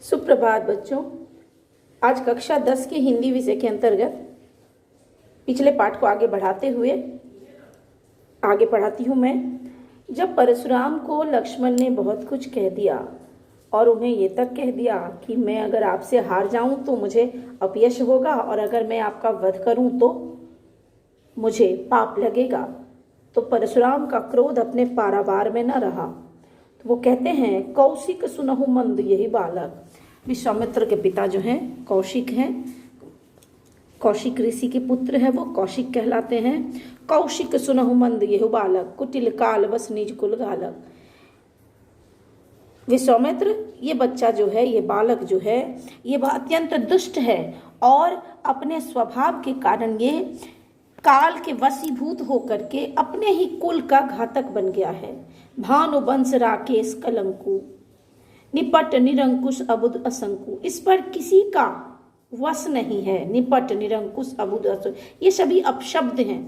सुप्रभात बच्चों। आज कक्षा 10 के हिंदी विषय के अंतर्गत पिछले पाठ को आगे बढ़ाते हुए आगे पढ़ाती हूँ मैं। जब परशुराम को लक्ष्मण ने बहुत कुछ कह दिया और उन्हें ये तक कह दिया कि मैं अगर आपसे हार जाऊं तो मुझे अपयश होगा और अगर मैं आपका वध करूं तो मुझे पाप लगेगा, तो परशुराम का क्रोध अपने पारावार में न रहा। तो वो कहते हैं, कौशिक सुनहु मंद यही बालक। विश्वामित्र के पिता जो हैं कौशिक हैं, कौशिक ऋषि के पुत्र है, वो कौशिक कहलाते हैं। कौशिक सुनहु मंद यही बालक, कुटिल काल बस निज कुल घालक। विश्वामित्र, ये बच्चा जो है, ये बालक जो है, ये अत्यंत दुष्ट है और अपने स्वभाव के कारण ये काल के वशीभूत होकर के अपने ही कुल का घातक बन गया है। भानु वंश राकेश कलंकु, निपट निरंकुश अबुद असंकु। इस पर किसी का वश नहीं है। निपट निरंकुश अबुद असंकु, ये सभी अपशब्द हैं।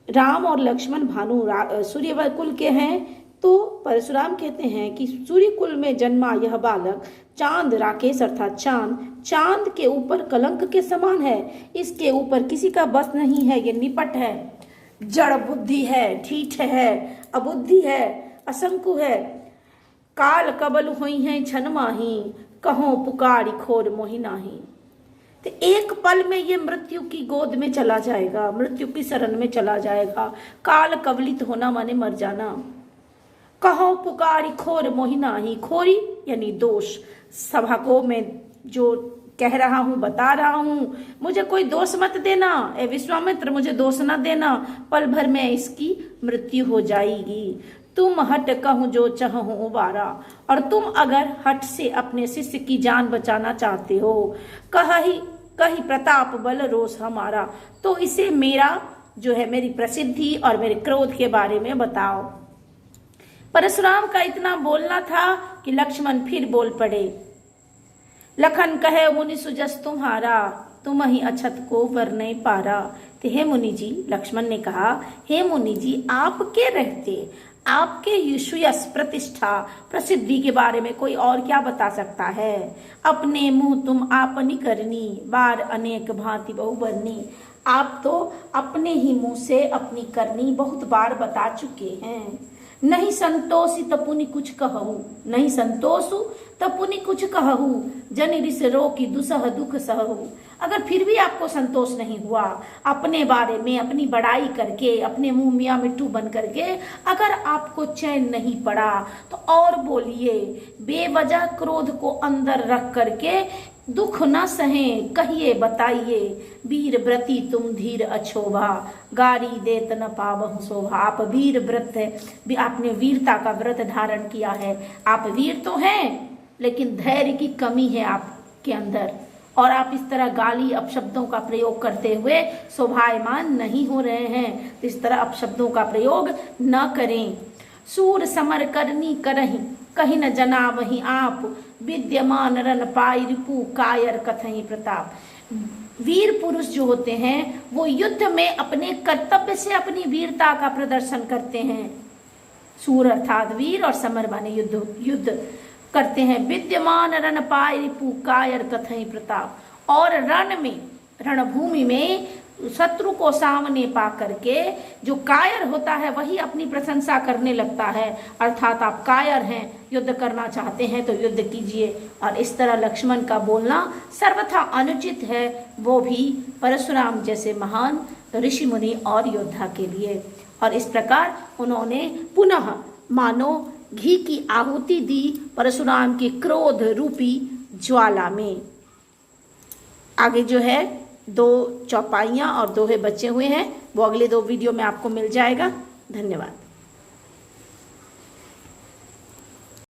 राम और लक्ष्मण भानु सूर्य कुल के हैं, तो परशुराम कहते हैं कि सूर्य कुल में जन्मा यह बालक चांद राकेश अर्थात चांद के ऊपर कलंक के समान है। इसके ऊपर किसी का बस नहीं है। ये निपट है, जड़ बुद्धि है, ठीठ है, अबुद्धि है, असंकु है। काल कबल हुई है छन माही, कहो पुकारी खोर मोहि नाही। तो एक पल में ये मृत्यु की गोद में चला जाएगा, मृत्यु की शरण में चला जाएगा। काल कबलित होना माने मर जाना। कहो पुकारी खोर मोहि नाही, खोरी यानी दोष। सभा को मैं जो कह रहा हूं, बता रहा हूं, मुझे कोई दोष मत देना। ए विश्वामित्र, मुझे दोष न देना, पल भर में इसकी मृत्यु हो जाएगी। तुम हट कहूं जो चाहूं उबारा, और तुम अगर हट से अपने शिष्य की जान बचाना चाहते हो, कही प्रताप बल रोष हमारा, तो इसे मेरा जो है, मेरी प्रसिद्धि और मेरे क्रोध के बारे में बताओ। परशुराम का इतना बोलना था कि लक्ष्मण फिर बोल पड़े। लखन कहे मुनि सुजस तुम्हारा, तुम ही अछत को वर नहीं पारा। तो हे मुनि जी, लक्ष्मण ने कहा, हे मुनि जी, आपके रहते आपके यशोयश प्रतिष्ठा प्रसिद्धि के बारे में कोई और क्या बता सकता है। अपने मुंह तुम आपनी करनी, बार अनेक भांति बहु बरनी। आप तो अपने ही मुंह से अपनी करनी बहुत बार बता चुके हैं। नहीं संतोषी तपुनि कुछ कहू, नहीं संतोषु तपुनि कुछ कहू, जन रिस रोकी दुसह दुख सहू। अगर फिर भी आपको संतोष नहीं हुआ, अपने बारे में अपनी बड़ाई करके, अपने मुंह मियाँ मिट्टू बन करके अगर आपको चैन नहीं पड़ा, तो और बोलिए। बेवजह क्रोध को अंदर रख करके दुख न सहें, कहिए बताइए। वीर व्रती तुम धीर अछोभा, गारी देत न पावहु शोभा। आप वीर व्रत है, आपने वीरता का व्रत धारण किया है। आप वीर तो हैं, लेकिन धैर्य की कमी है आपके अंदर, और आप इस तरह गाली अपशब्दों का प्रयोग करते हुए शोभायमान नहीं हो रहे हैं। तो इस तरह अपशब्दों का प्रयोग न करें। सूर समर करनी करही, कहीं न जना वही आप, विद्यमान रन पाई रिपु कायर कथई प्रताप। वीर पुरुष जो होते हैं वो युद्ध में अपने कर्तव्य से अपनी वीरता का प्रदर्शन करते हैं। सूर अर्थात वीर और समर माने युद्ध करते हैं। विद्यमान रण पाई रिपु कायर कथई प्रताप। और रण में, रणभूमि में शत्रु को सामने पा करके जो कायर होता है वही अपनी प्रशंसा करने लगता है। अर्थात आप कायर हैं, युद्ध करना चाहते हैं तो युद्ध कीजिए। और इस तरह लक्ष्मण का बोलना सर्वथा अनुचित है, वो भी परशुराम जैसे महान ऋषि मुनि और योद्धा के लिए। और इस प्रकार उन्होंने पुनः मानो घी की आहुति दी परशुराम के क्रोध रूपी ज्वाला में। आगे जो है 2 चौपाइयाँ और दोहे बचे हुए हैं, वो अगले 2 वीडियो में आपको मिल जाएगा। धन्यवाद।